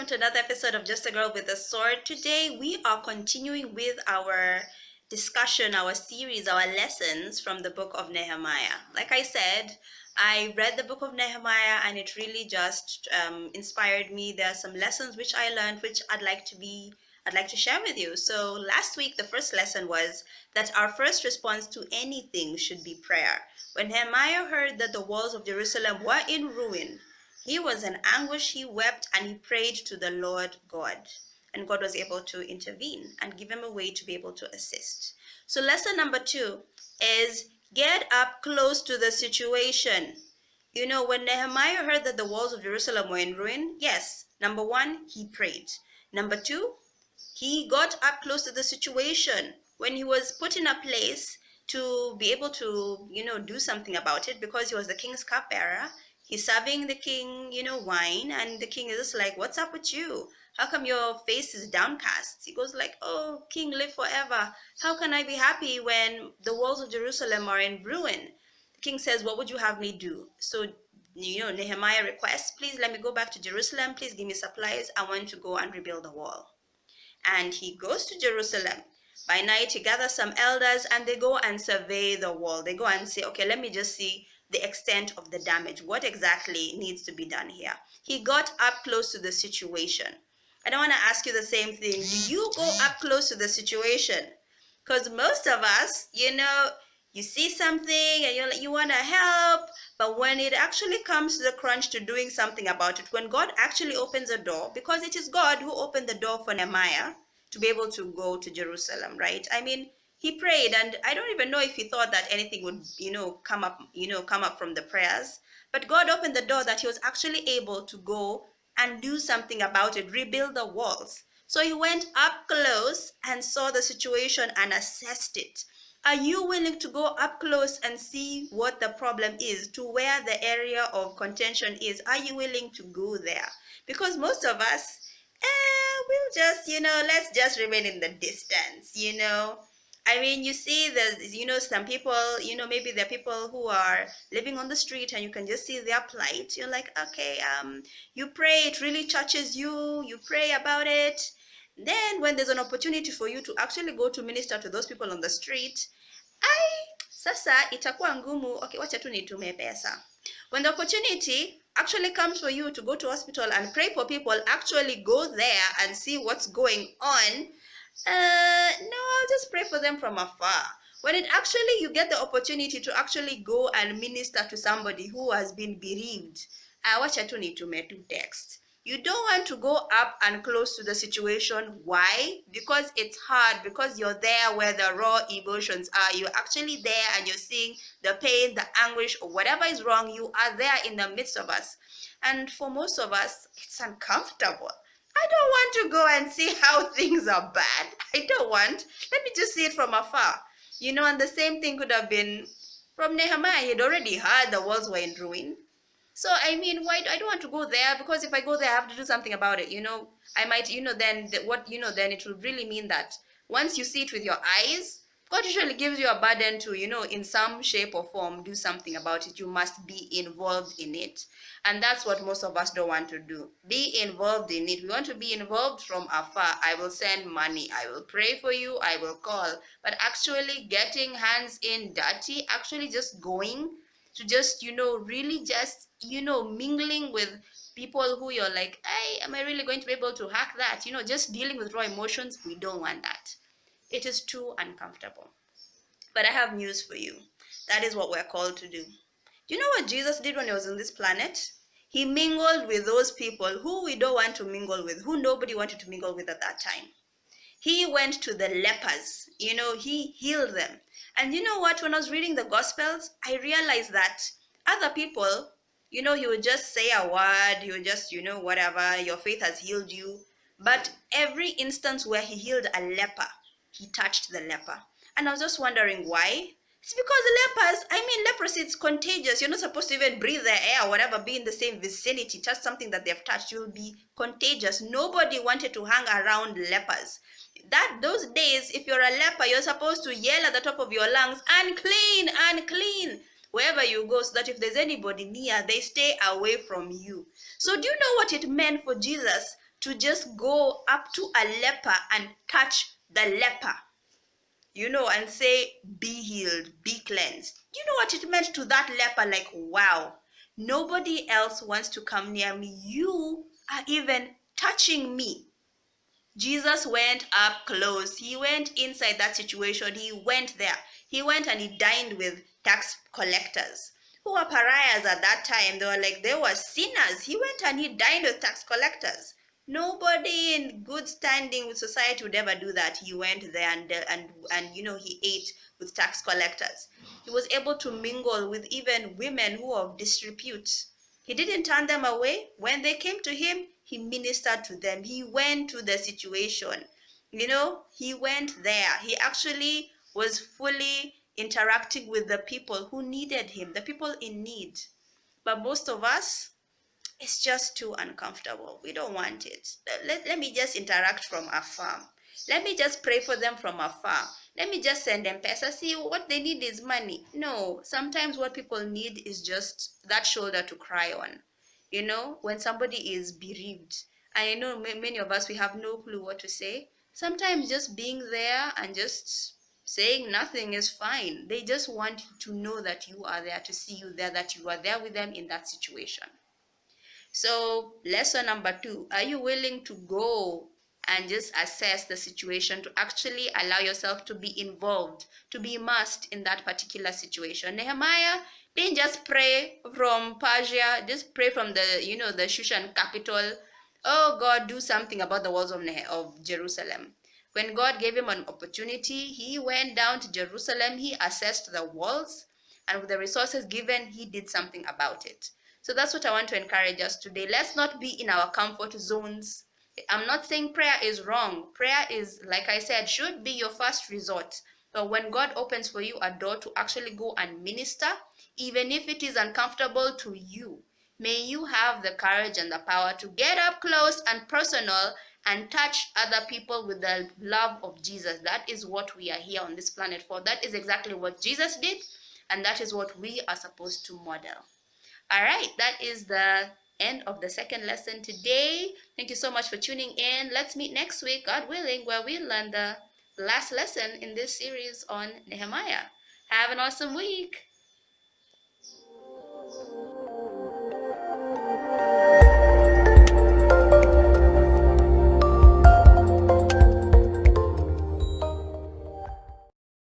welcome to another episode of Just a Girl with a Sword. Today we are continuing with our discussion, our series, our lessons from the book of Nehemiah. Like I said, I read the book of Nehemiah and it really just inspired me. There are some lessons which I learned which I'd like to share with you. So last week the first lesson was that our first response to anything should be prayer. When Nehemiah heard that the walls of Jerusalem were in ruin, he was in anguish, he wept, and he prayed to the Lord God. And God was able to intervene and give him a way to be able to assist. So lesson number 2 is get up close to the situation. You know, when Nehemiah heard that the walls of Jerusalem were in ruin, yes, number 1, he prayed. Number 2, he got up close to the situation. When he was put in a place to be able to, do something about it, because he was the king's cupbearer, he's serving the king, wine, and the king is just like, what's up with you? How come your face is downcast? He goes like, oh, king, live forever. How can I be happy when the walls of Jerusalem are in ruin? The king says, what would you have me do? So, Nehemiah requests, please let me go back to Jerusalem. Please give me supplies. I want to go and rebuild the wall. And he goes to Jerusalem. By night, he gathers some elders and they go and survey the wall. They go and say, okay, let me just see the extent of the damage. What exactly needs to be done here? He got up close to the situation. And I want to ask you the same thing. Do you go up close to the situation? Because most of us, you see something and you want to help, but when it actually comes to the crunch to doing something about it, when God actually opens a door, because it is God who opened the door for Nehemiah to be able to go to Jerusalem, right? I mean, he prayed, and I don't even know if he thought that anything would, come up from the prayers. But God opened the door that he was actually able to go and do something about it, rebuild the walls. So he went up close and saw the situation and assessed it. Are you willing to go up close and see what the problem is, to where the area of contention is? Are you willing to go there? Because most of us, we'll just, let's just remain in the distance, I mean, you see, some people, maybe there are people who are living on the street and you can just see their plight. You're like, okay, you pray, it really touches you, you pray about it. Then when there's an opportunity for you to actually go to minister to those people on the street, sasa itakuwa ngumu, okay, wacha tu nitume pesa. When the opportunity actually comes for you to go to hospital and pray for people, actually go there and see what's going on, no, I'll just pray for them from afar. When it actually, you get the opportunity to actually go and minister to somebody who has been bereaved, wacha tu nitume tu text. You don't want to go up and close to the situation. Why? Because it's hard, because you're there where the raw emotions are. You're actually there and you're seeing the pain, the anguish, or whatever is wrong. You are there in the midst of us. And for most of us, it's uncomfortable. I don't want to go and see how things are bad. I don't want. Let me just see it from afar. And the same thing could have been from Nehemiah. He'd already heard the walls were in ruin. So, I mean, why I don't want to go there, because if I go there, I have to do something about it, I might, then then it will really mean that once you see it with your eyes, God usually gives you a burden to, in some shape or form, do something about it. You must be involved in it. And that's what most of us don't want to do. Be involved in it. We want to be involved from afar. I will send money. I will pray for you. I will call. But actually getting hands in dirty, actually just going to just, really just, mingling with people who you're like, hey, am I really going to be able to hack that? Just dealing with raw emotions, we don't want that. It is too uncomfortable. But I have news for you. That is what we're called to do. Do you know what Jesus did when he was on this planet? He mingled with those people who we don't want to mingle with, who nobody wanted to mingle with at that time. He went to the lepers, he healed them. And you know what, when I was reading the Gospels, I realized that other people, he would just say a word, he would just, whatever, your faith has healed you. But every instance where he healed a leper, he touched the leper. And I was just wondering why. It's because leprosy is contagious. You're not supposed to even breathe the air or whatever, be in the same vicinity, touch something that they've touched, you'll be contagious. Nobody wanted to hang around lepers. Those days, if you're a leper, you're supposed to yell at the top of your lungs, unclean, unclean, wherever you go, so that if there's anybody near, they stay away from you. So do you know what it meant for Jesus to just go up to a leper and touch the leper, and say, be healed, be cleansed. You know what it meant to that leper? Like, wow, nobody else wants to come near me. You are even touching me. Jesus went up close. He went inside that situation. He went there. He went and he dined with tax collectors who were pariahs at that time. They were sinners. He went and he dined with tax collectors. Nobody in good standing with society would ever do that. He went there and he ate with tax collectors. He was able to mingle with even women who were of disrepute. He didn't turn them away. When they came to him, he ministered to them. He went to the situation. He went there. He actually was fully interacting with the people who needed him, the people in need. But most of us, it's just too uncomfortable. We don't want it. Let me just interact from afar. Let me just pray for them from afar. Let me just send them pesa. See, what they need is money. No, sometimes what people need is just that shoulder to cry on. When somebody is bereaved, and I know many of us, we have no clue what to say. Sometimes just being there and just saying nothing is fine. They just want you to know that you are there, to see you there, that you are there with them in that situation. So, lesson number 2, are you willing to go and just assess the situation, to actually allow yourself to be involved, to be immersed in that particular situation? Nehemiah didn't just pray from Persia, just pray from the Shushan capital. Oh God, do something about the walls of Jerusalem. When God gave him an opportunity, he went down to Jerusalem, he assessed the walls, and with the resources given, he did something about it. So that's what I want to encourage us today. Let's not be in our comfort zones. I'm not saying prayer is wrong. Prayer is, like I said, should be your first resort. But when God opens for you a door to actually go and minister, even if it is uncomfortable to you, may you have the courage and the power to get up close and personal and touch other people with the love of Jesus. That is what we are here on this planet for. That is exactly what Jesus did, and that is what we are supposed to model. All right, that is the end of the second lesson today. Thank you so much for tuning in. Let's meet next week, God willing, where we learn the last lesson in this series on Nehemiah. Have an awesome week.